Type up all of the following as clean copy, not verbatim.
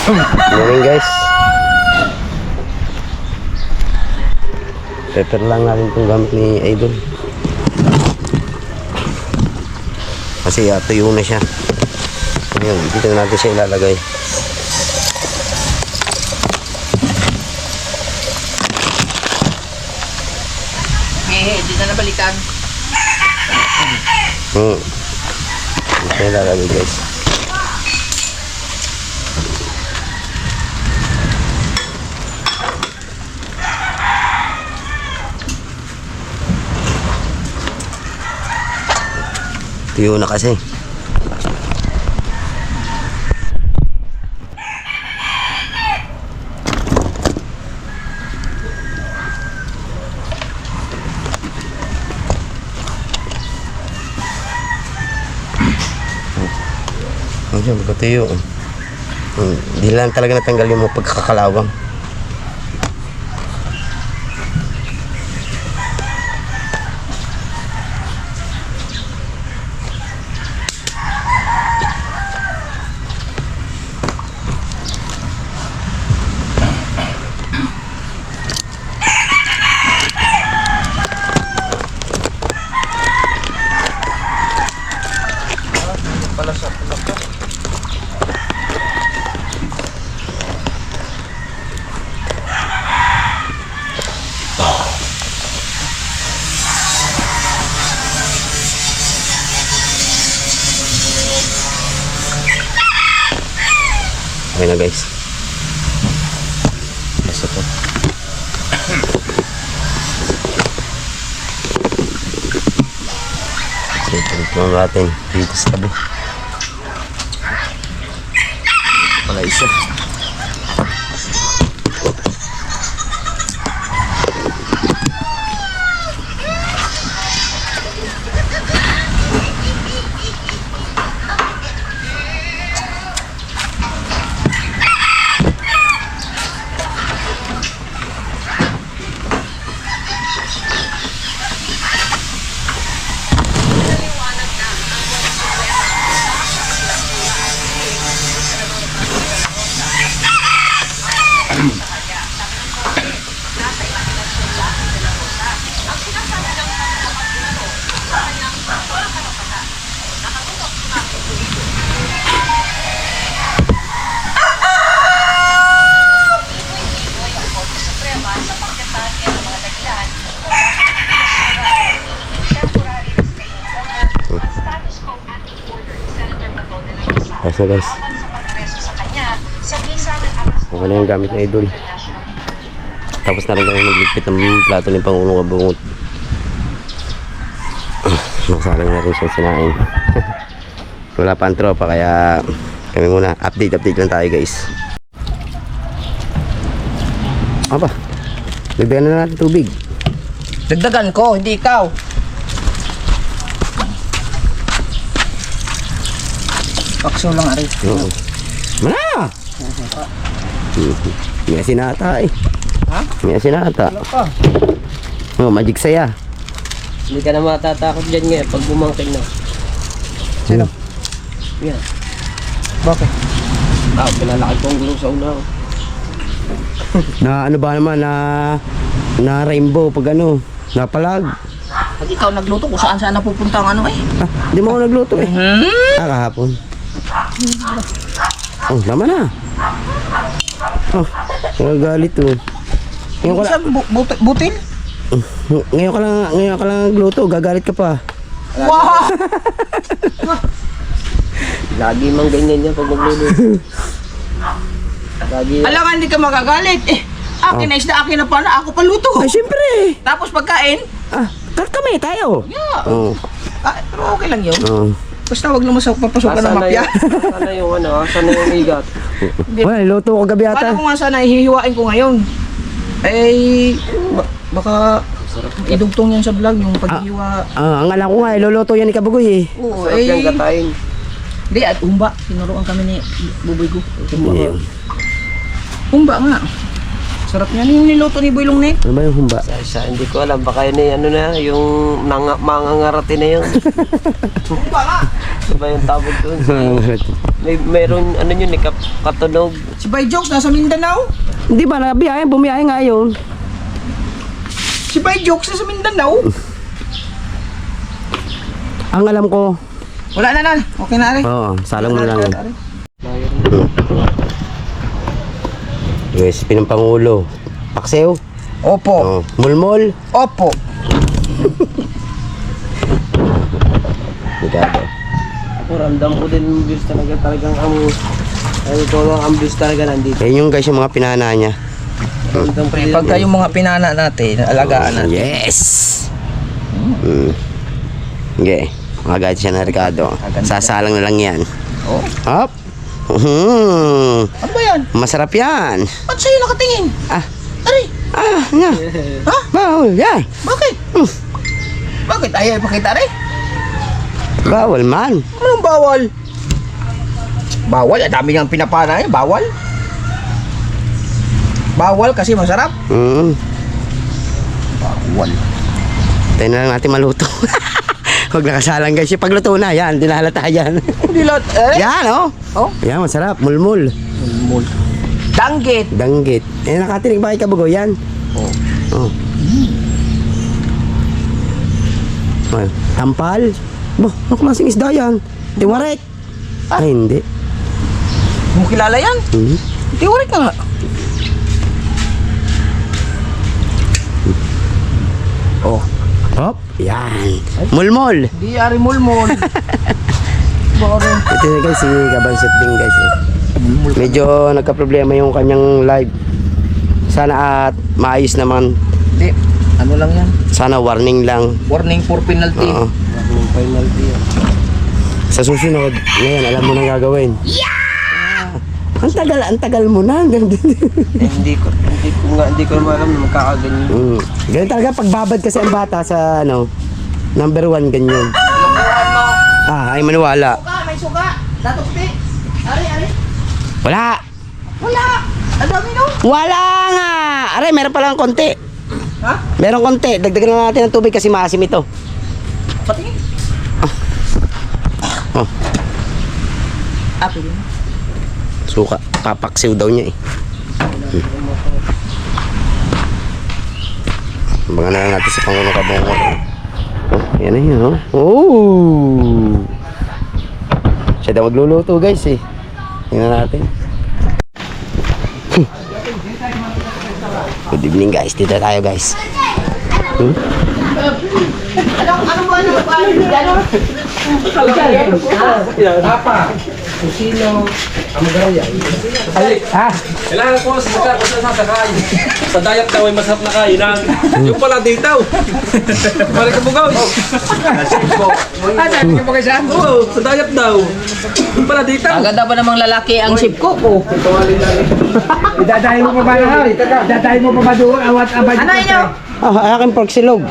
Morning guys. Pepper lang natin itong gamit ni Idol. Kasi tuyo na siya. Ngayon, dito na natin siya ilalagay. Hindi na nabalikan. Dito na ilalagay guys. Tuyo na kasi. Ayan, magkatuyo. Hindi lang talaga natanggal yung mga pagkakalawang. Okay na guys. Basta to. So ito natin dito sa tabi. Pala isa. Ayos na guys. Okay na yung gamit na Idol. Tapos na rin kami magligpit ng plato ni Pangulong Kabungot. Masalang na rin siyang sinain. Wala pa ang tropa kaya kami muna update lang tayo guys. Aba, dagdagan na natin tubig. Dagdagan ko, hindi ikaw. Pakso lang ari. Oo. Mana? May asinata eh. Ha? May asinata. Wala pa. Oh, magic saya. Hindi ka na matatakot dyan ngayon pag bumangking na. Sino? Yan. Bakit? Pinalaki ko ang gulong sa una. Na ano ba naman na rainbow pag ano, napalag. Pag ikaw nagluto kung saan napupunta ang ano eh. Hindi mo ako nagluto eh. Kahapon. Oh, laman na. Oh, nagagalit oh. Ngayon ka lang, Butil? ngayon ka lang nagluto, gagalit ka pa. Wow! Lagi mang ganyan yan pag magluluto. Lagi yan. Alam nga hindi ka magagalit eh. Akin na isda, akin na pala, ako paluto. Ay, siyempre. Tapos pagkain, Kat kami tayo. yeah. Oh. Pero okay lang yun. Oh. Basta wag naman sa papasukan ng mafia. Sana yung ano, sana yung igat. Well, luto ko gabi ata. Paano ko nga sana ihihiwain ko ngayon? Eh, baka idugtong yan sa vlog yung paghihiwa. Ang alam ko nga, iluluto yan ni Kabugoy eh. Oo, Sarap yung gatayin. Hindi, at umba. Tinuruan kami ni Buboy ko. Yeah. Umba nga. Sarap niyan yung niluto ni Boy Longnet. Ano ba yung humba? Hindi ko alam, baka yun ano na, yung mangangarati na yun. Ano ba yung tawag doon? Mayroon, ano yun, katunog. Si Bay Jokes nasa Mindanao. Hindi ba nabiyahe? Bumiyahe nga yun. Si Bay Jokes nasa Mindanao. Ang alam ko, Wala na. Okay na rin. oo, salang mo lang. Recipe ng Pangulo. Paksiw. Opo. Oh, mulmol. Opo. Ligado. Ako, ramdam ko din yung views talagang ang views talaga nandito. Yan yung guys yung mga pinana niya. Ramdam ko din. Pagka yung mga pinana natin, alagaan natin. Yes! Okay. Mga guys siya na Ricardo. Sasalang na lang yan. Oh. Hop! Ano ba yan? Masarap yan. Ba't sa'yo nakatingin? Ah, Ari, nga. ha? Bawal yan. Bakit? Bakit? Ayaw ipakita rin? Bawal man. Anong bawal? Bawal? Ang dami niyang pinapana eh. Bawal? Bawal kasi masarap. Bawal. Tayo na lang natin maluto. Huwag nakasalang guys. Yung pagluto na, yan. Dinahalata yan. Hindi lahat. Yan, oh. Oh? Yan, masarap. Mulmul. Danggit. Danggit. Eh, nakatinig ba kay Kabugo yan? Oh. Ay, tampal. Bo, ano klaseng isda yan? Tiwarek. Ay, hindi. Mo kilala yan? Tiwarik ka nga. Oh. Hop. Yan. Mulmol. Di ari mulmol. Baka rin. Ito na guys, si Kabanset din guys. Medyo nagka-problema yung kanyang live. Sana at maayos naman. Di. Ano lang yan? Sana warning lang. Warning for penalty. Oo. Yung penalty. Sa susunod, ngayon alam mo na gagawin. Yeah! Ang tagal mo na. Hindi ko naman alam na magkakaganyan. Ganyan talaga pagbabad kasi ang bata sa number 1 ganyan. Lukuhan mo. Ay maniwala. Suka, may suka. Datukti. Ari. Wala. Wala. Ang dami no? Wala nga. Aray, meron pa lang konti. Ha? Meron konti. Dagdagan na natin ng tubig kasi maasim ito. Patingin. Oh, Pwede na. suka. Papaksiw daw niya eh. Abangan na lang natin sa Pangulo Kabungo. Oh, yan na yun, oh. Oh! Siya daw magluluto, guys, eh. Tingnan natin. Good evening, guys. Dito tayo, guys. Kailangan ko sa sasakay. Sa dayap daw ay masarap na kainan. Yung pala dito. Balik ka bugaw. Oo, sa dayap daw. Yung pala dito. Agad ba namang lalaki ang ship ko? Dadahin mo pa ba na? Dadahin mo pa ba doon? Awat abad. Ano inyo? Aking pork silog.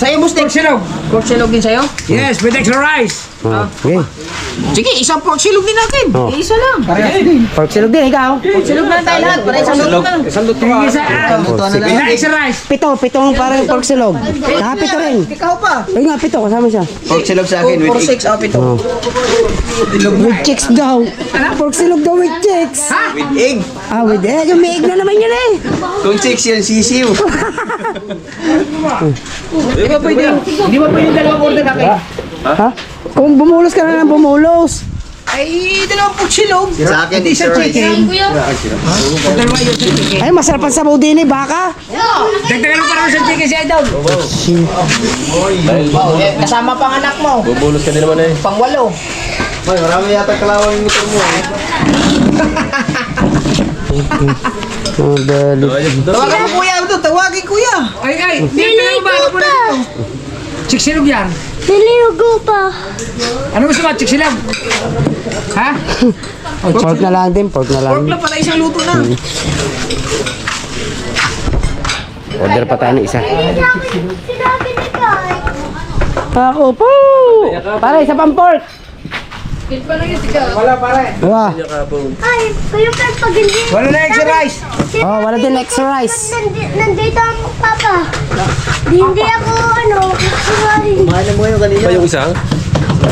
Sa'yo, Bustik. Pork silog. Pork silog din sa'yo? Yes, with extra rice. Okay. Sige, isang pork silog din natin. Oh. Isa lang. Pork silog din, ikaw. Pork silog na lang tayo lahat. Para isang luto na. Isang luto ka. Isa extra rice. Pitong parang pork silog. Pito rin. Ikaw pa. Ay nga, pito. Kasama siya. Pork silog sa akin. 4-6 up ito. With chicks daw. Pork silog daw with chicks. With egg. With egg. Yung may egg na naman yun eh. Kung 6 yan, sisiw. Hindi ba pwede dalawang order natin? Ha? Kung bumulos ka na lang bumulos. Ay, dalawang pork silog. Sa akin, isa chicken. Ay, masarap ang sabaw din eh, baka. Dagdagan mo para sa chicken si Idol. Kasama pang anak mo. Bubulos ka din naman eh. Pang 8. Ay, marami yata kalawang yung motor mo eh. Dali. Tawagan mo kuya. Tawagin kuya. Ay, dagdagan mo ba? Ano mo na ito? Chiksilog yan. Niligo pa. Ano gusto mo? Chiksilog? Ha? Pork na lang din, pork na lang. Pork lang pala isang luto na. Order pa tayo ng isa. Sinabi ni Kai. Ako po! Para isa pang pork. Wala pare. Diba? Ay, kayo pa pag hindi. Wala na extra rice. Oh, wala din extra rice. Nandito ako, Papa. Hindi ako, sorry. Kumain na mo yung kanina. Pa yung isang?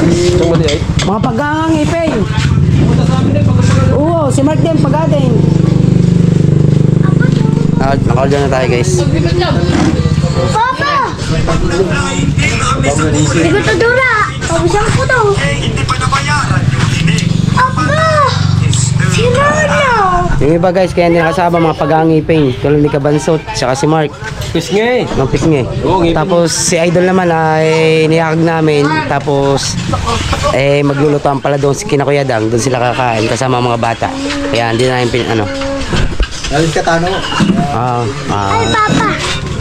Itong mali ay. Mga paggangang ipin. Oo, si Mark din, pagatin. Nakal dyan na tayo guys. Papa! Hindi ko to dura. Pabusang ko to. Papa! Sino na? Yung iba guys, kaya hindi nakasama mga paggangang ipin. Tulad ni Kabansot, saka si Mark. Pisngi. Ng pisngi. Oo, ngipin. Tapos si Idol naman ay niyakag namin. Tapos maglulutoan pala doon si Kina Kuya Dang. Doon sila kakain kasama mga bata. Kaya hindi na yung Galit ka tano. Ay, Papa!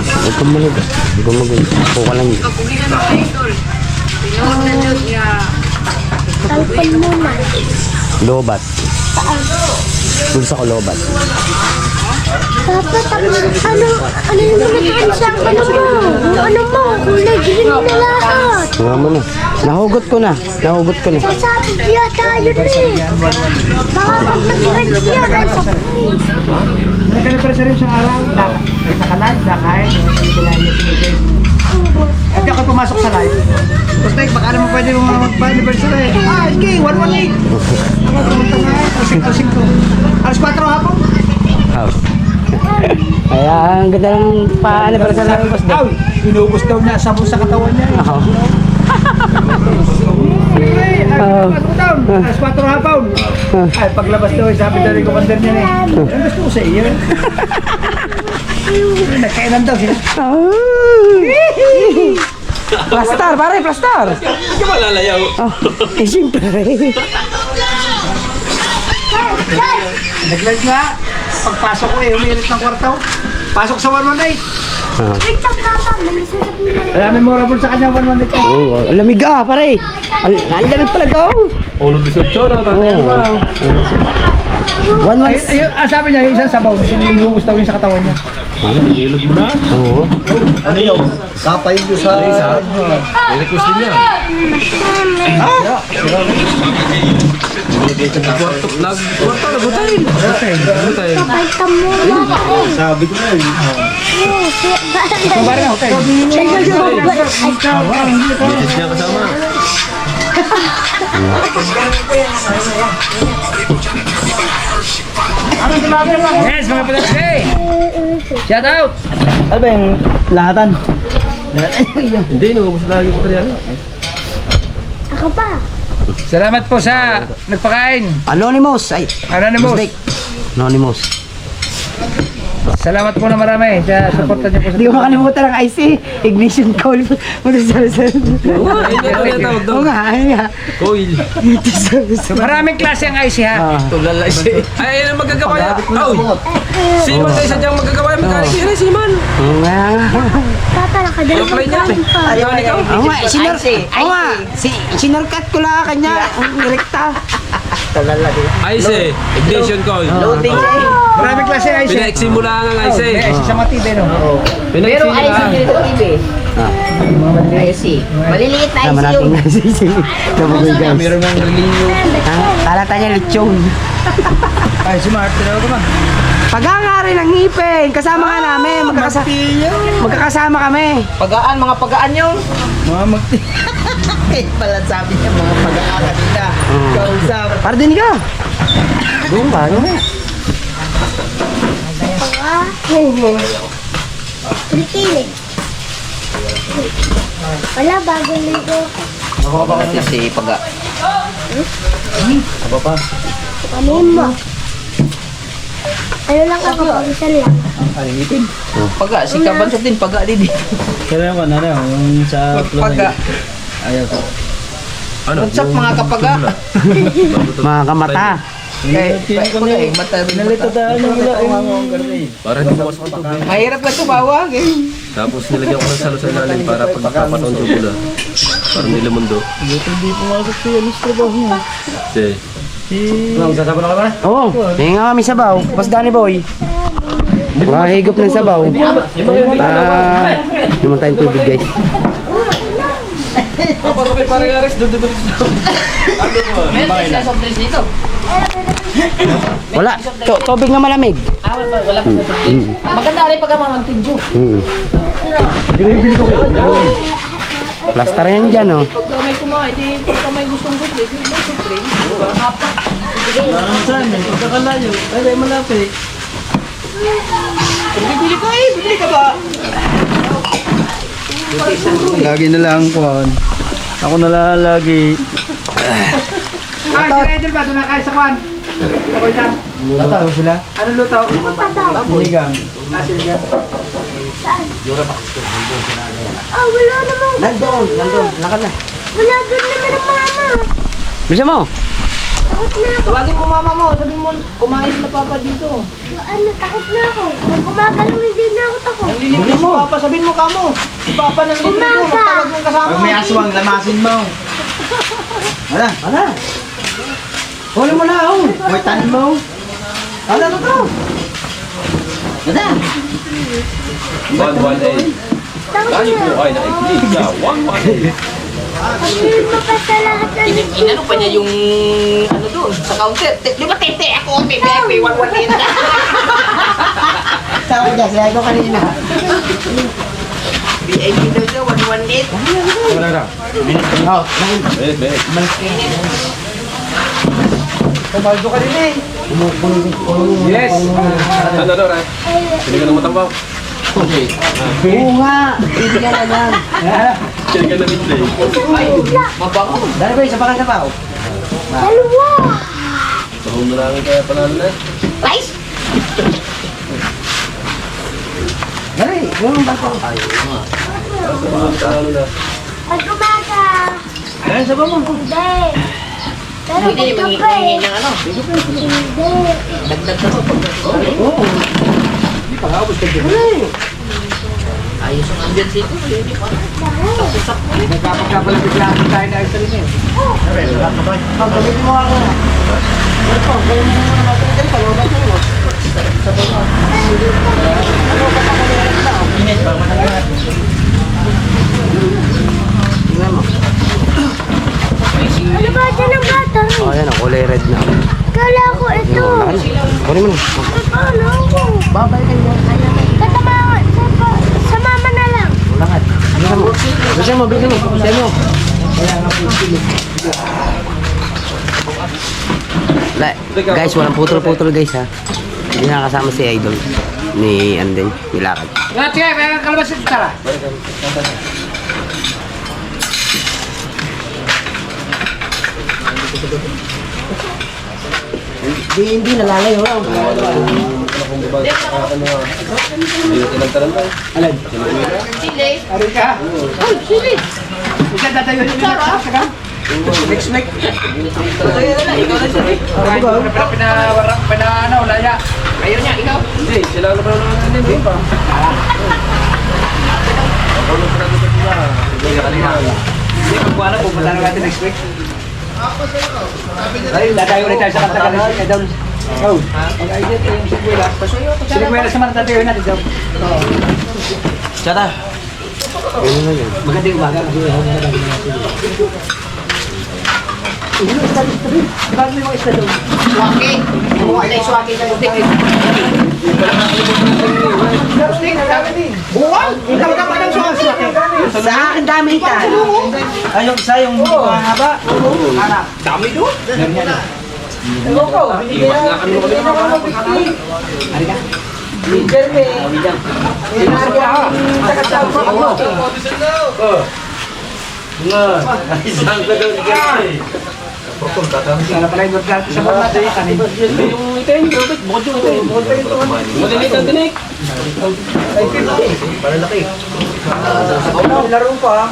Huwag kang malig. Huwag kang malig. Puka lang yun. Talpon muna. Lobat. Bulsa ko lobat. Papa, tapos ano yung natuan sa mo? Kulay green na lahat. Nga mo na. Nahugot ko na. Sasabi niya tayo rin. Baka pag nag-red niya, ay sa Nagkalipresa rin sa araw. Naka-live, nakain. At ako pumasok sa live. Basta baka naman pwede mo mag-anniversary. Sige, 118. Ako pumunta nga. Alas 5. Alas 4 hapon. Kaya ang ganda ng pa-anniversary ng boss Aw, inubos daw niya sa katawan niya. Alas 4 hapon. Ay, paglabas daw, sabi daw rin commander niya eh. Ang gusto ko sa iyo. Nagkainan daw sila. Plastar, pare, plastar. Hindi ka malalayaw. Siyempre. Nag-live nga. Pagpasok ko umilit ng kwarto. Pasok sa 118. Wait lang, Papa. May sasabihin na. Wala memorable sa kanya 118. Oh, lamig pare. Ang lamig pala daw. Ulo disoption. One month. Sabi niya, yung isang sabaw. Sinubos daw yun sa katawan niya. Ilog mo na. Oo. Ano yun? Kapay ko sa... I-request din yan. Kwarto, nagutayin. Nagutayin. Palta mo na. Sabi ko na yun. Kumbari na, hotel. Message niya kasama. Yes, mga palatsay! Shout out! Ano ba yung lahatan? Hindi, nubos lagi ko kanya. Ako pa. Salamat po sa nagpakain. Anonymous. Ay, Anonymous. mistake. Anonymous. Salamat po na marami sa suporta niyo po sa... Hindi ko makalimutan ang IC. Ignition coil. Oo, hindi ko na tawag doon. Oo nga, ayun nga. Coil. Maraming klase ang IC ha. Tulalay siya. Ay, ayun ang magagawa yan. Si Man kayo sadyang magagawa yung mechanic yan. Si Man. Oo nga. Papa, nakadalawang Apply niya. kain pa. Ayaw ikaw. Oo nga, sinurkat ko lang kanya. Ang direkta. Ayos eh. Ignition coil. Maraming klase ang IC. Pinaiksi mo lang ang ayos May eh. IC sa matibay no? Pinaiksi mo lang. Maliliit na Tama natin nga si Nabugoy guys. Meron ng reliyo. Kalata niya lechon. Ay, si Mark, tinawa ko ba? Pag-angari ng ngipin. Kasama nga namin. Magkakasama kami. Pagaan, mga pagaan yung. Mga magti. Pala sabi niya, mga pagaan kanina. Kausap. Para din ka. Doon ba? Ano? Pilipinig. Wala, bagong ligo. Si paga. Ano mo? Ano lang ako, pag-isan lang. Paga, si Kabansot din, paga din. Kaya yung ano, yung sa... Paga. Ayaw ko. Ano? What's up mga kapaga? Mga kamata. Paga eh, mata rin. Nalito tayo ng Para hindi mo masakit tubig. Mahirap na tumawag eh. Tapos nilagyan ko ng salo sa ilalim para pagkapataon sa bula. Para hindi lumundo. Hindi pumasok siya yung trabaho niya. Kasi, Oo. May nga kami sabaw. Pas Danny Boy. Higop ng sabaw. Naman tayong tubig guys. Apa sabi parang Aris, doon. Meron sila soft drinks dito. Wala. Tubig na malamig. Wala pa. Maganda rin pagka mga magtidyo. Plaster yan dyan, oh. Pagka may kumain, pagka may gustong gusto, may soft drinks. Saan? Pagkakalayo. Ay, malapit. Bibili ka eh. Bibili ka ba? Lagi na lang po. Ako na lang lagi. Ah, si Edel ba? Doon na kayo sa kwan. Sabay lang. Tatawa sila? Ano luto? Sinigang. Ah, sige. Ah, wala naman. Nandun. Lakad na. Wala doon naman ang mama. Bisa mo? Takot na ako. Tawagin mo mama mo, sabihin mo, kumain sila papa dito. Ano, takot na ako. Pag gumagalaw, hindi na ako takot. Nalilibre si papa, sabihin mo kamo. Si papa nang libre mo, Umaga. magtawag mong kasama. Pag may aswang, lamasin mo. Wala. Ano? Huli mo na, oh. May tanin mo. Ano na to? Wala. 118. Takot Tayo na. po ay naikinig sa 118. Pag pa sa lahat ng Inano pa niya yung ano doon, sa counter. Di ba tete ako, tete ako, may walwalin na. Sabi niya, sila ko kanina. VIP daw siya, 118. Kumaldo ka din eh. Yes! Ano daw, Ray? Sino ka na matambaw? Oo nga. Hindi ka na lang. Sino ka na midlay? Mabango. Dali ba, isa pa ka na pa, oh. dalawa. Sa home na lang kaya panalo na. Rice? Dali, yung bako. Panalo na. Pag umaga. Ano sa ba mo? Hindi. Pero Hindi, pag gabi. mangingi ng ano. Hindi. Dagdag ka pa. Oo. Hindi pa nga, gusto ko. Ayos ang ambience dito. Hindi pa. Nagkapagkabalapit lang tayo na ayos rin eh. Ang gamitin mo ako. Ano po, gawin mo naman natin dyan, palobat mo. Ano ba dyan ang bata? Oh, ayan, ang kulay red na. Kala ko ito. Lakad na. Kunin mo na. Paano ako? Babay kayo. Katama sa mama na lang. Lakad. Bisa mo. Bisa mo, bisa mo. Bisa mo. Guys, walang putol-putol guys ha. Hindi nakasama si Idol. Ni Anden, nilakad. Nga, sige, may kalabas ito tara. Hindi nalalayo. Chile. Arin ka. Oh, chile. Isa tatayo yun yung nasa Next week. Kaya na, ikaw na siya. Pinana, wala niya. Ayaw niya, ikaw. Hindi, sila na pa naman hindi pa. Hindi, pagkuha na, pupunta na natin next week. Ay, dadayo ulit tayo sa Kantagalan. Eh, down. Oh, mag-idea tayo yung Sigwela. Sigwela sa mga tatayo natin daw. Tsaka. Ano na yun? Maganda yung umaga. Diba may mga isda doon? Swaki. Wala yung swaki na yung tingin. Buwan! Ikaw ka pa ng swaki. Sa akin dami ka. Ay, yung isa, yung mahaba. Anak. Dami doon. Ewan ko. Hindi na Ari ka? Leader me. Inagya ha. Takataw pa ako. Isang ka daw ni Sana pala yung gagawin sa mga natin. Kanin. Yung itin, Robert, bukod yung itin. Malilit ang tinik. Laro pa.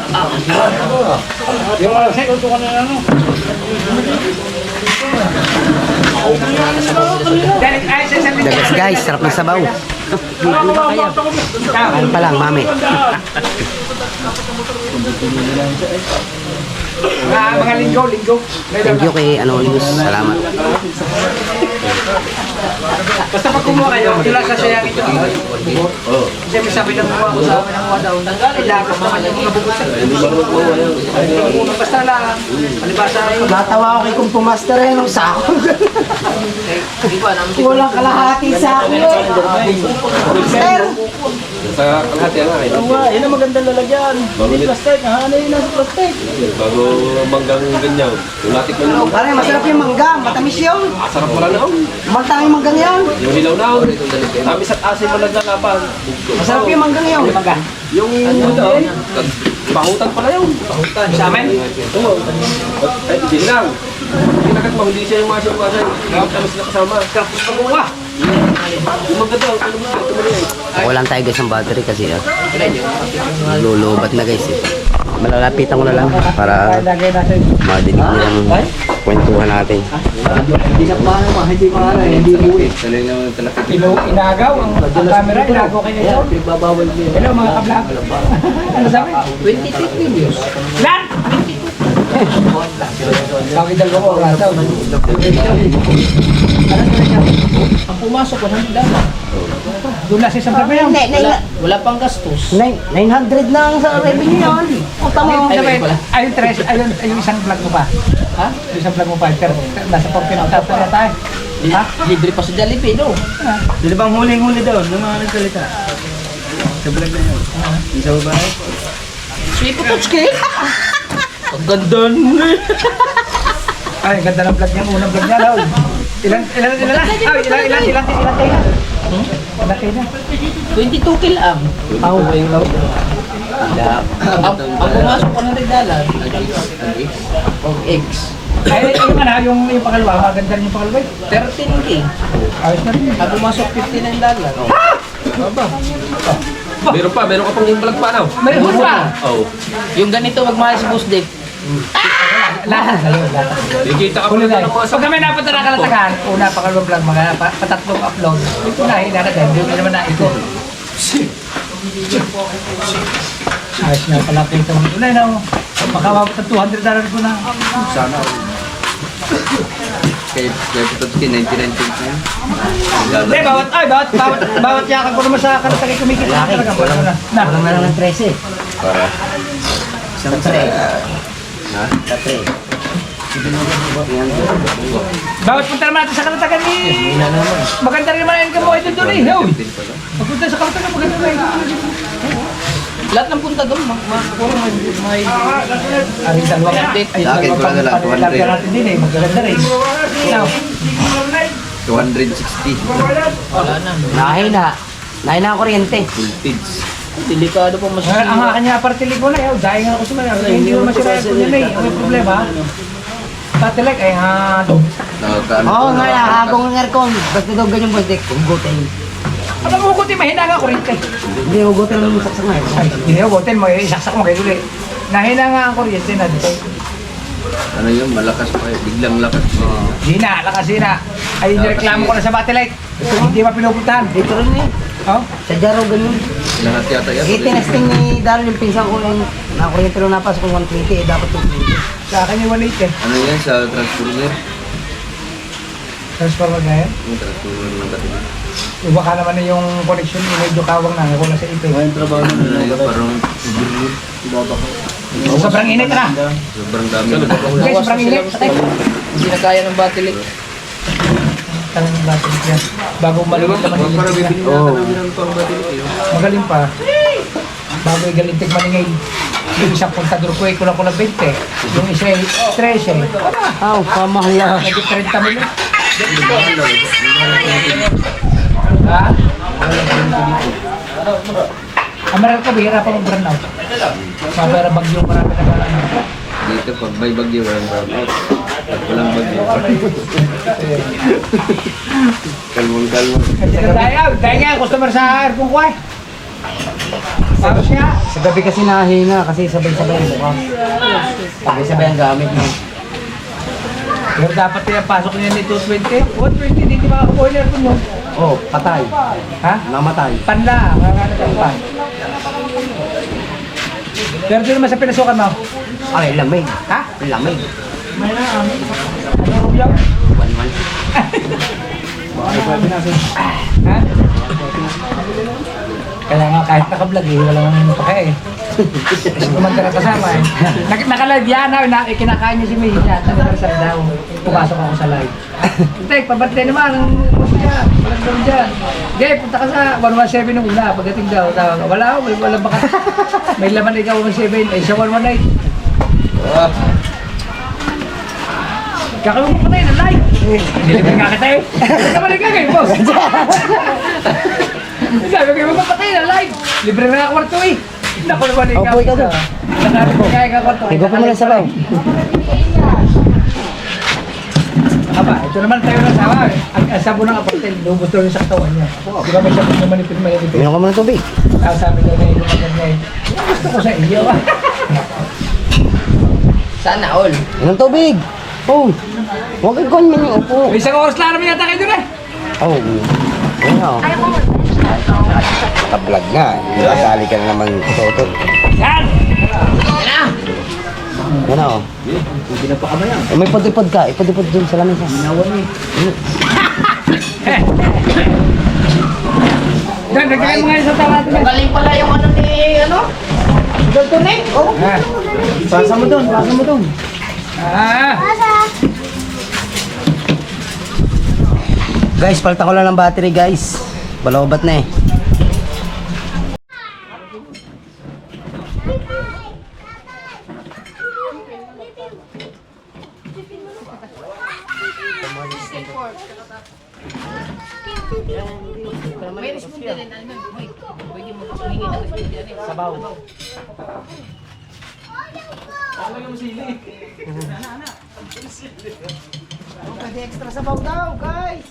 Yung mga set, ito ka na ano. Dagas guys, sarap ng sabaw. Ano pa lang, mami. Mga linggo. Thank you kay Anonymous. Salamat. Basta pag kumuha kayo, wala sasayangin ito. Kasi may sabi ng mga ko sa amin ng mga daon. Kailangan naman yung mga bubot. Basta lang. Palibasa yun. Natawa ako kay Kung Pumaster eh, nung sako. Hindi ko alam. Walang kalahati sa akin eh. Sir! Sa kalahati nga eh. Yun ang magandang lalagyan. Hindi plastic, ano yun ang plastic? Bago manggang ganyan. Yung natik mo lang. Pare, masarap yung mangga, matamis yun. Sarap mo lang na. Mantang yung manggang yan. Yung hilaw na. Tamis at asin mo lang nalapan. Masarap yung manggang yun. Yung bahutan pala yun. Bahutan sa amin. Oo. Ay, hindi lang. Pinagat mo, hindi siya yung masya-masya. Tamis na kasama. Tapos pag-uwa. Yung maganda, ano mo, ito mo na yun. Wala tayong guys ng battery kasi lulubat na guys eh. Malalapitan ko na lang para Lagay natin. madinig nilang kwentuhan natin. Hindi na paano, hindi paano, hindi uwi. Inagaw ang camera, inagaw kayo ito. Babawal din. Hello mga kablog. Ano sabi? 23 videos. Lan! Bakit dalawa ko oras daw? Ang pumasok ko ng dala. Doon na sa isang vlog na yun. Wala pang gastos. 900 na ang sa revenue yun. Puta mo. Ayun, Tres, ayun isang vlog mo pa. Ha? Yung isang vlog mo pa, pero nasa 14 tapos na tayo. Ha? Libre pa sa Jollibee, no? Di ba bang huling-huli daw ng mga nagsalita? Sa vlog na yun. Yung sa babae. Sweet Pototski! Ang ganda nun eh. Ay, ganda ng vlog niya, unang vlog niya daw. Ilan na? Ilan tayo na? 22 kil ang. Pao. Ang pumasok ko ng regala. Of X. Ay, yung pangalawa, maganda rin yung pangalawa. 13 k. Ayos na rin. Ang pumasok $59. Meron pa ka pang vlog pa, no? May huli pa. Oo. Yung ganito, magmahal si Boss Dick. Lahat. Kikita ka Huli pala na. ng mga Pag kami napunta na kalatagan, una, pangalawang vlog, mga patatlong upload. Ito na, hinanagay. Hindi naman na ito. Ayos na pala kayo ito. Tunay na, makawabot ng $200 ko na. Sana. Kaya Pototski, 99 cents na yun. Hindi, bawat yakag ko naman sa kalatagan kumikita na talaga. Na. Walang na lang ng 13. Para? Isang tray. Ha? Sa tray. Bawat punta naman natin sa kalatagan ni... Maganda rin naman ang income mo ito doon eh. Pagpunta sa kalatagan, maganda rin. Lahat ng punta doon, may Ang dalawang update. ay Sa akin, dalawang wala na lang, 200. pang natin din eh. Maganda rin. Now, 260. Wala na. Nahina ang kuryente. voltage. Delikado pa mas. ang akin niya partili ko na eh. Dahil nga ako sa mga. Hindi mo masira ko niya na eh. Ang problema. Satelite ay Oo nga, nakakagong ng aircon. Basta daw ganyan boss, dek. Hugutin. Ano mo kutin, mahina nga kuryente. Hindi, hugutin lang yung saksak na aircon. Ay, hindi mo kutin mo. Isaksak mo kayo ulit. Nahina nga ang kuryente na dito. Ano yun, malakas pa eh. Biglang lakas pa. Hina, lakas hina. Ay, nireklamo ko na sa satellite. Hindi pa pinupuntahan. Dito rin eh. Oh? Sa Jaro ganyan. Lahat yata yan. Tinesting ni Daryl yung pinsan ko yung na kuryente nung napasok ko 120 eh. Dapat 220. Sa akin yung 180 eh. Ano yan sa transformer? Transformer na yan. Yung transformer ng battery. Iba ka naman na yung connection ni medyo kawang na. Ako na sa ipin. Ano yun? Parang sobrang Sobrang init na. sobrang dami. Okay, sobrang init. Patay. Hindi na kaya ng battery. Tangan yung battery yan. Bago malimit naman yung Para bibili na namin ng pang battery. magaling pa. Bago igalintig maningay. Yung isang kontador ko ay kulang-kulang 20. Yung isa ay 13. Aw, pamahal yan. Naging 30 mil. Ha? Amaral ko, bihira pa mag-burnout. Mabara bagyo, marami na gano'n. Dito pag may bagyo, walang brownout. Pag walang bagyo, kalmong-kalmong. Dahil nga, customer sa aircon ko ay. Tapos nga. Sa gabi kasi nahina kasi sabay-sabay ang bukas. Sabay-sabay ang gamit mo. Pero dapat pinapasok niya ni 220. 120, hindi makakuha yung aircon mo. Oh, patay. Ha? Namatay. Panla, makakalat ang pan. Pero doon naman sa pinasukan mo. Ay, lamig. Ha? Lamig. May na, ano rubyaw? 1-1. Ha? Kaya nga kahit naka-vlog eh, wala nang pake eh. Kasi kumanta na kasama eh. Naka-live yan na, kinakain niya si May niya. Anniversary daw. Pumasok ako sa live. Tek, pabantay naman. Walang gawin dyan. Gay, punta ka sa 117 nung una. Pagdating daw, tawag ka. Wala baka. May laman ikaw 117. Eh, siya 118. Kakawin mo patay na live. Nilipin nga kita eh. Kamalik ka kayo, boss. Sabi ko, magpapatay na live. Libre na nga kwarto eh. Naku naman ikaw. Opo, ikaw doon. Kaya ka kwarto. Higo pa muna sa baw. Aba, ito naman tayo na sama. Ang sabo ng apartel, lubos daw yung sa katawan niya. Di ba may sabi na manipid. Minom ka muna ng tubig. Tapos sabi niya na yung mga niya eh. Gusto ko sa iyo. Sana all. Minom tubig. Oh. Huwag kang konyan yung upo. May isang oras lang naman yata kayo dun eh. Oh. Ayun o. Ka-vlog nga. Kasali ka na naman tutot. Yan! Yan o. Hindi na pa kamay yan. May podipod ka. Ipodipod dun sa lamesa. Nawan eh. Yan, nagkakain mo ngayon sa tawa natin. Galing pala yung ano ni, ano? Dalton eh. Oh. Pasa mo doon. Guys, palta ko lang ng battery guys. Balobat na eh. May responde rin. Pwede mo humingi ng responde rin. Sabaw. Pwede extra sabaw daw, guys.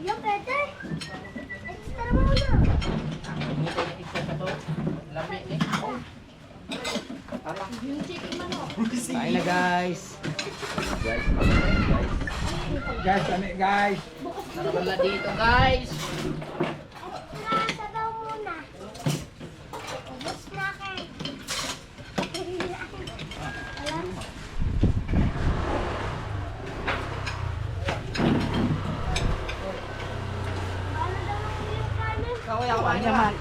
Yung pwede. Extra mo na. Kain na guys. Guys. Wala dito, guys. Extra sabaw muna. Ubus na kayo. Kaway ako naman.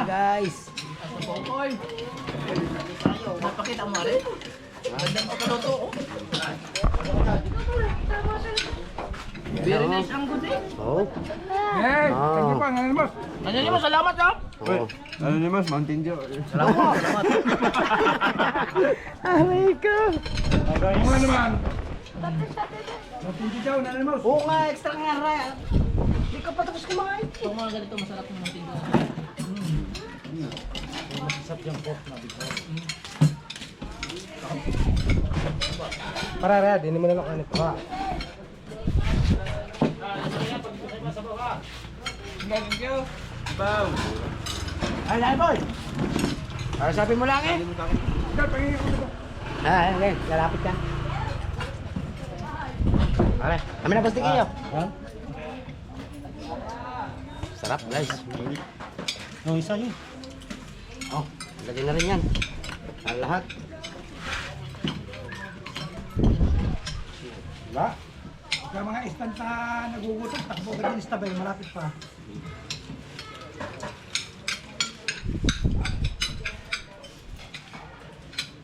Guys. Napakita mo rin. Gandang pagkaluto ko. Very nice ang good eh. Oh. Hey, thank you pa, ngayon boss. Ano mo, salamat ha. Oh. Ano ni Mas? Mountain Dew. Ano naman? Hindi daw, nanay boss. Oo nga, extra nga raya. Hindi ka pa tapos kumain. Ito mga ganito, masarap ng mga tindahan. Para raya, di mo na lang kanip pa. Thank you. Bow. Ay, boy. Para sabi mo lang eh. Okay. Lalapit ka. Okay. Kami na plastic niyo. Sarap guys. Yung isa yun. Oh, lagyan na rin yan. Ang lahat. Diba? Kaya mga instant na nagugutom, takbo ka din istabay, malapit pa.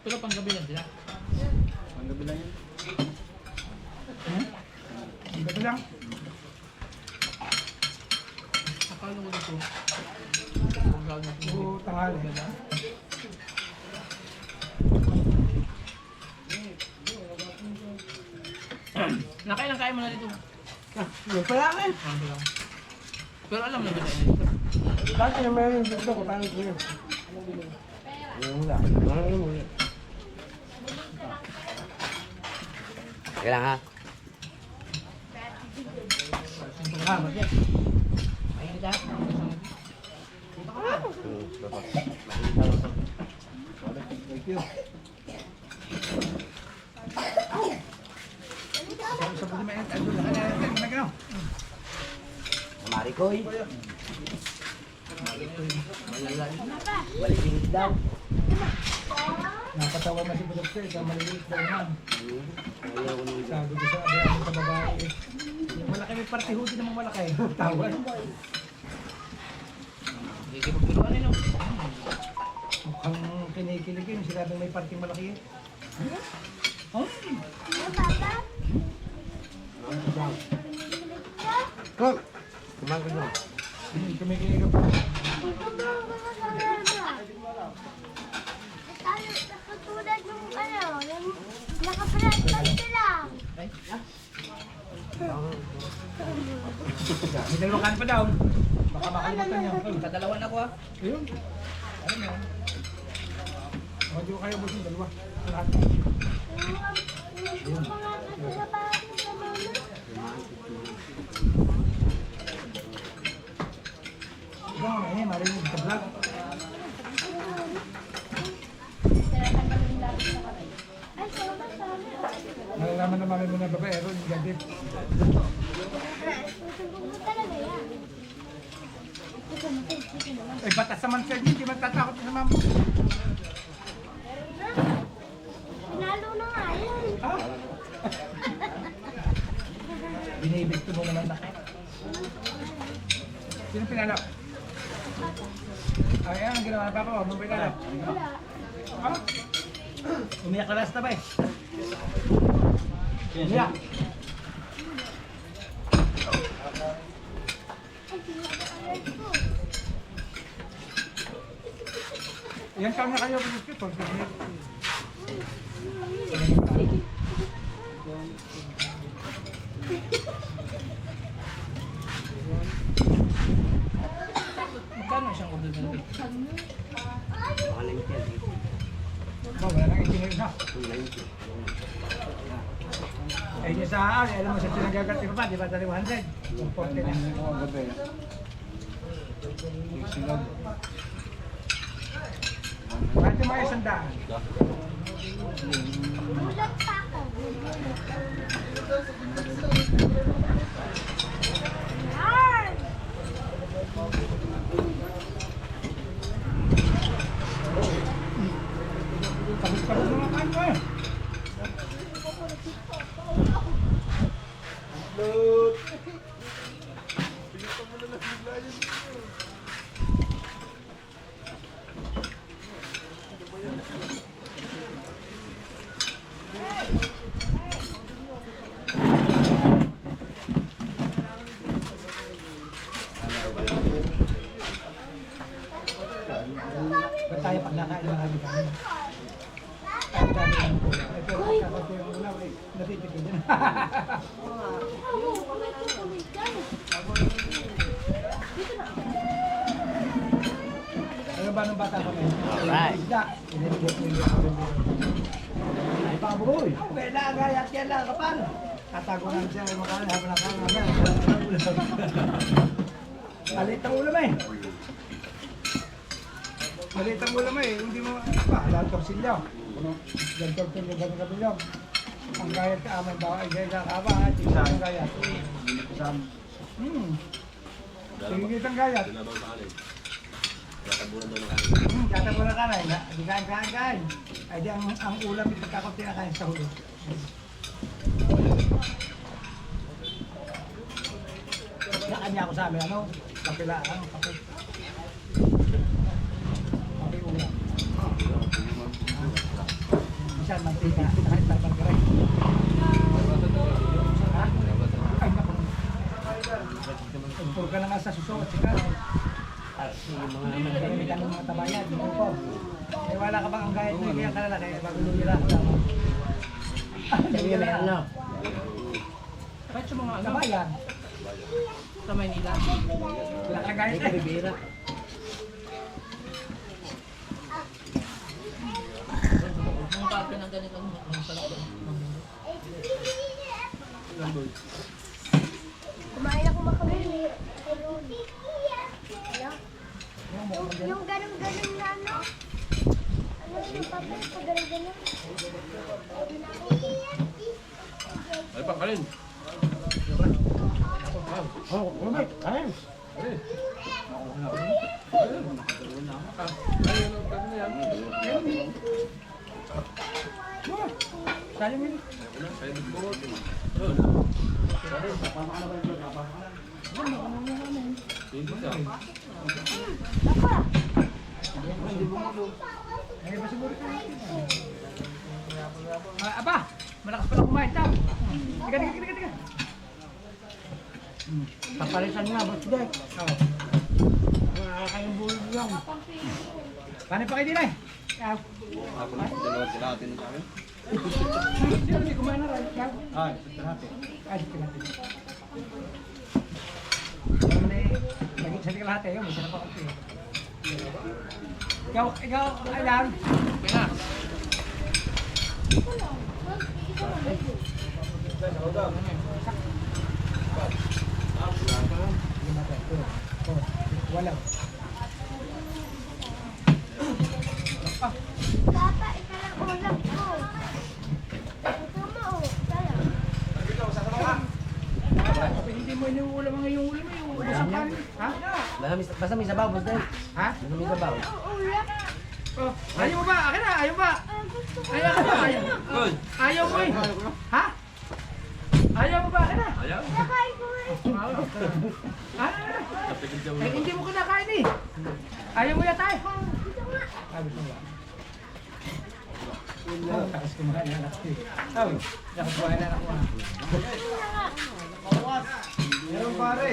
Pero panggabi lang sila. Panggabi lang yan. Ang gabi lang. Akala ko dito. Oo, tanghali. Nakailang mo na dito. Yung pala eh. Pero alam na ba tayo? Bakit yung meron dito ko, paano ko yun? Kailangan ha. munisipyo. Sa buti may ano lang nagano. Marikoy. Maliliit daw. Napatawa na si Budok sa maliliit daw man. Sabi ko sa babae. Yung malaki may partihudi namang malaki. Tawa. Mukhang kinikilig yun. Sinabing may parting malaki yun. Oh? Kok. Kumain ko na. Kinikilig ako. Katulad nung yung nakapratan sila. May dalawakan pa daw. Baka makalimutan niya. Kadalawan ako ah. Ayun. Ayun na. Hindi ko kayo busin, dalawa. Lahat. Yung pangalan sila para sa mama. Ikaw na eh, marinig ka vlog. Ay, sama. Nalalaman na mami mo na babaero, yung gadip. Susumbong mo talaga yan. Ay, batas naman siya, hindi magtatakot sa mama. Pinalo na nga yan. Ah? Binibigto mo naman na. Sino pinalo? Ay, yan ang ginawa ng papa mo, nung pinalo. Wala. Ah? Umiyak ka last na ba eh? Umiyak. Yan taon na kayo hospital. Magkano isang order na rin? Wala nang engineer na. Eh, yung sa alam mo sa sinagagat pa, di ba? 100. 40 na. Pwede mo isang daan. Gulat pa ako. Yan! Tapos mga kain ko eh. Ba't tayo pag nakain ng kami kami? Ang dami ng ulam. Eh, pero kapag yung ulam, eh, natitipid din. Ano ba nung bata ko ngayon? Alright. Isda. Inilibot mo yung ay, paboy. Wala, gayat yan lang. Kapal. Tatago lang siya. Makahan, habang nakahan. Malit ang ulam eh. Malit ang ulam eh. Hindi mo, dahil torsilyo. Dahil torsilyo, ganun kabilog. Ang gayat ka aman daw ay gaya ka ba? Tigsa ang gayat. Tigigit ang gayat. Tatabunan ka na. Di kain. Ay di ang ulam ipagkakot tinakain sa hulo. Nakanya ako sa amin, ano? Kapilaan, kape. Kape ulam. Isang mantika, kahit talbang ka rin. Ha? Ay, naku. Tugtog ka na nga sa suso at sika. Hindi ka ng mga tabayan, hindi po. Eh, wala ka bang ang gayat mo, kaya ka na kaya bago lumila ka lang. Hindi na ano. Kahit sa mga ano, Tabayan. sa Maynila. Wala ka gayat eh. Bibira. Mga parte ng ganito, ang sarap doon. Kumain ako makamili. Yung ganun-ganun na ano? Ano Ay, pangkalin. Sali mo yun. Ay, ba siguro ito? Aba! Malakas pala kumain tao. Tiga. Papalitan nga, boss Jack. Oo. Kayong buhay lang. Paano pa kayo din ay? Ako na, dalawa sila atin sa akin. Hindi kumain na rin. Ay, sige natin. Ano na eh, naging sa kalahati yun, may sarap ako ito eh. Ikaw, ayan. Kaya na. Wala. Papa, ikaw lang ulam ko. Ito mo, dala. Hindi mo inuulam ang iyong ulam, yung ulam sa kanin. Ha? Basta may sabaw, boss Dave. Ha? May sabaw. Ulam. Oh, ayaw mo ba? Akin na, ayaw ba? Gusto ko. Ayaw mo ba? Ayaw mo eh. Ha? Ayaw mo ba? Akin na. Ayaw. Nakain ko eh. Eh, hindi mo kinakain eh. Ayaw mo yata eh. Gusto nga. Sabi ko ba? Oh, takas kumain na anak ko eh. Sabi, takas kumain na anak ko ah. Meron pare.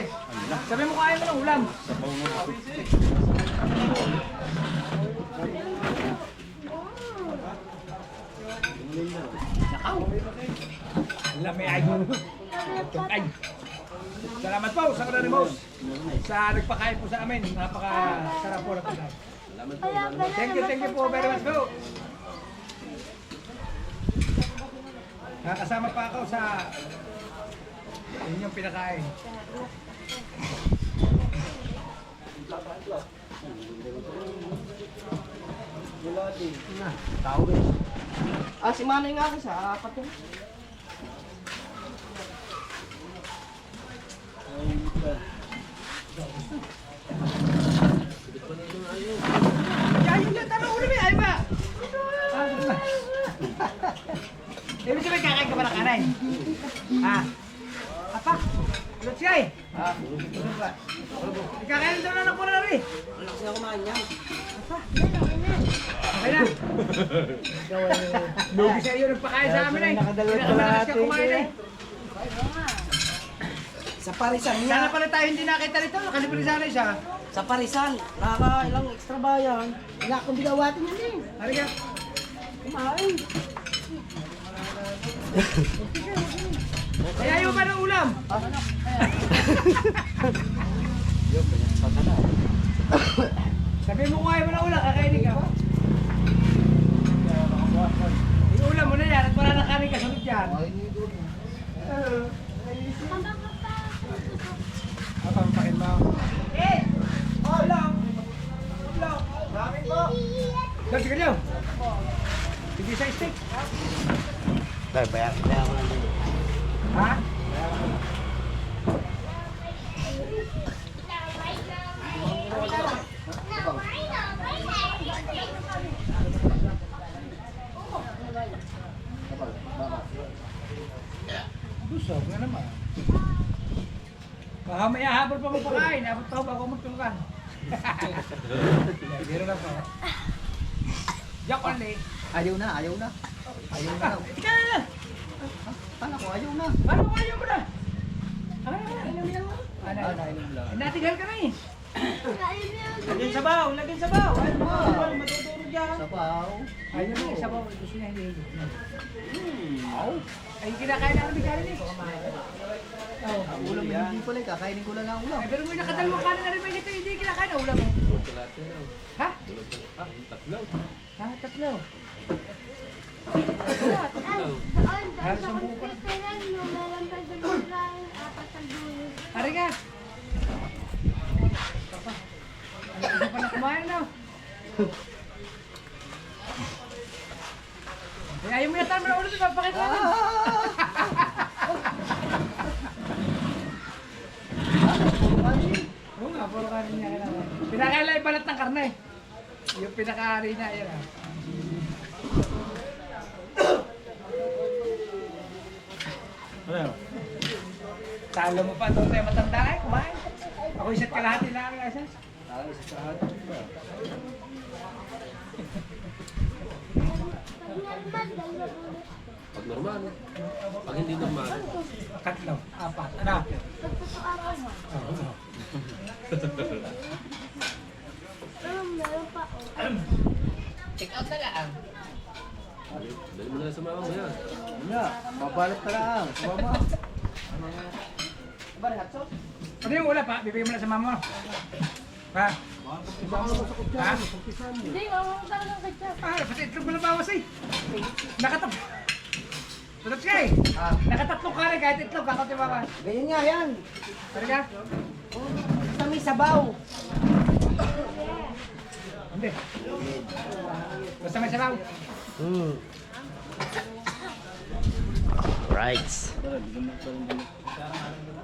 Sabi mo kaya mo ng ulam. Nakaw. Lami ay. Ay. Salamat po sa Kananimos. Sa nagpakain po sa amin. Napakasarap po na po. Thank you po very much po. Nakasama pa ako sa inyong pinakain. Ah, si Manay nga ako sa apat yun. Ayaw na, tama ulo may ayaw ba? Ibig sabihin kakain ka pa ng kanay? Ha? Apa? Ulot siya eh. Ha? Ulot ba? Kakain daw na ng kuna rin. Anak siya kumain niya. Okay na. Lugi sa iyo nagpakain sa amin eh. Nakadalawas ka kumain eh. Sa Parisan Sana pala tayo hindi nakita nito. Nakalimutan sana siya. Sa Parisan. Nakakailang extra bayan. Wala akong bigawatin yun eh. Halika. Kumain. Ay, ayaw ba ng ulam? Sabi mo kung ayaw mo ng ulam, kakainin ka. Yung ulam mo na yan, at wala na kanin ka, sunod yan. Pampakin mo. Eh! Oh, ulam! Ulam! Maraming po! Dali ka niyo! Sige sa steak. Tay, bayaran ko lang din. Ha? Busog nga naman. Baka may ahabol pa mo pakain. Abot pa ako bago magtungkan. Biro na po. Jack only. Ayaw na. Ayaw na. Tika na! Paano ko? Ayaw na. Paano ko ayaw mo na? Natigil ka na eh. Lagyan sabaw. Lagyan sabaw. Ayaw mo. Matuturo dyan. Sabaw. Ayaw mo, isa pa. Gusto niya hindi. Ay, kinakain na kami kanin eh. Ang ulam na hindi pala. Kakainin ko lang ang ulam. Ay, pero may nakadalawang kanin na rin may nito. Hindi kinakain na ulam eh. Ha? Tatlo. Ha? Tatlo. Hari ka! Ano pa na kumain na? Eh, ayaw mo yata mo na ulit, papakita natin. Oo nga, puro kanin niya kailangan. Pinakaila yung balat ng karne. Yung pinakaari niya, yan ah. Ano? Talo mo pa, doon tayo matanda eh, kumain. Ako isa't kalahati lang ang asas. Pag normal. Pag hindi normal. Tatlo, apat, ano? Meron pa. Take out na lang. Dali mo na sa mama mo yan. Papalit na lang. Mama. Ano yung ulam pa? Bibigyan mo na sa mama mo. Ha? Ha? Hindi, wala mo talagang ketchup. Pati itlog mo na bawas eh. Nakatap. Tutot ka eh. Nakatatlong ka rin kahit itlog, kakot yung bawas. Ganyan nga yan. Talaga? Basta may sabaw. Hindi. Basta may sabaw. Right.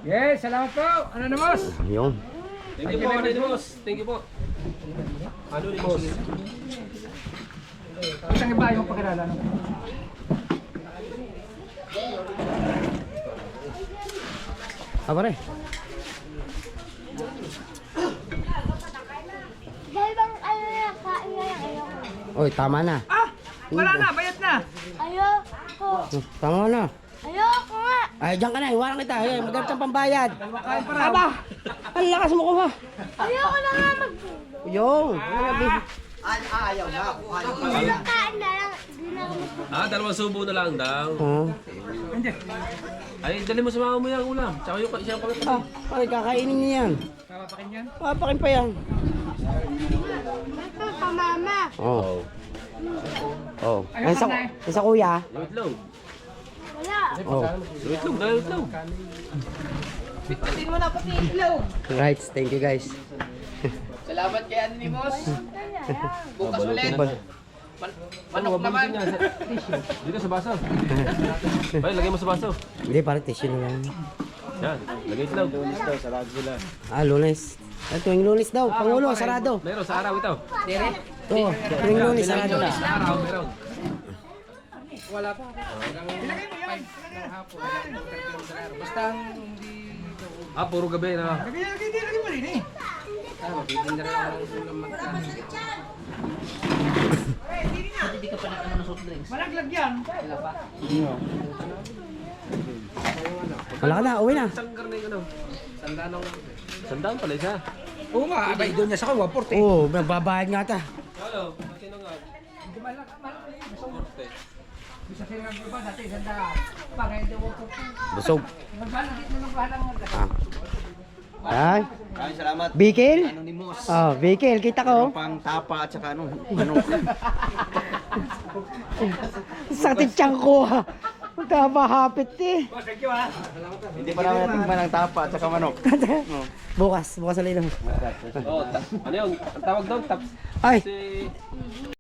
Yes, salamat po. Ano na boss? Yun. Thank you po, ano ni boss? Thank you po. Ano ni boss? Isang iba yung pakilala. No? Pare. Dahil bang ayaw na, kain na lang, ayaw ko. Oy, tama na. Ah! Wala na, bayad na. Ayaw ko. Tama na. Ayaw ko nga. Ay, diyan ka na. Iwanan kita. Ay, maganda ang pambayad. Kain pa raw. Aba! Ang lakas mo ko ha. Ayaw ko na nga mag-tulog. Yung. Ayaw na. Kain na lang. Hindi na ako mag-tulog. Dalawang subo na lang daw. Oh. Hindi. Ay, dali mo sa mama mo yung ulam. Tsaka yung isang pala. Ah, pare, kakainin niya yan. Papapakin yan. Papakin pa yan. Ito sa mama. Oh. Oh. Ayun, Ay, sa, panay. sa kuya. Yung itlog. Wala. Oh. Yung itlog, dahil itlog. Bitbitin mo na pati itlog. Right. Thank you guys. Salamat kay ano ni boss. Bukas Oh, ulit. Manok naman. Dito sa baso. Ay, lagay mo sa baso. Hindi, pare, tissue na lang. Yan, lagay itlog. Ah, Lunes. Ay, tuwing Lunes daw. Pangulo, sarado. Meron sa araw ito. Dire. Oo, tuwing Lunes, sarado. Sa araw, meron. Ilagay mo yan. Basta hindi... Puro gabi na. Lagay mo rin eh. Hindi ka pa na ano ng soft drinks. Malaglag yan. Wala ka na, uwi na. Isang karne ko no. Sandaan pala isa. Oo nga, abay doon niya sa kawa, 40. Oo, magbabayad nga ta. Hello, sino nga? Hindi malak. Bisa sila ng iba dati, sanda. Pagay daw ko. Busog. Magbalang dito ng bahalang mo. Ay, Maraming salamat. Bikil? Anonymous. Oh, Bikil, kita ko. Pang tapa at saka ano, manok. Sakit tiyang ko ha. Magkabahapit eh. Hindi pa namin natingman ng tapa at saka manok. Bukas ulit lang. Ano yun? Ang tawag doon? Ay, Si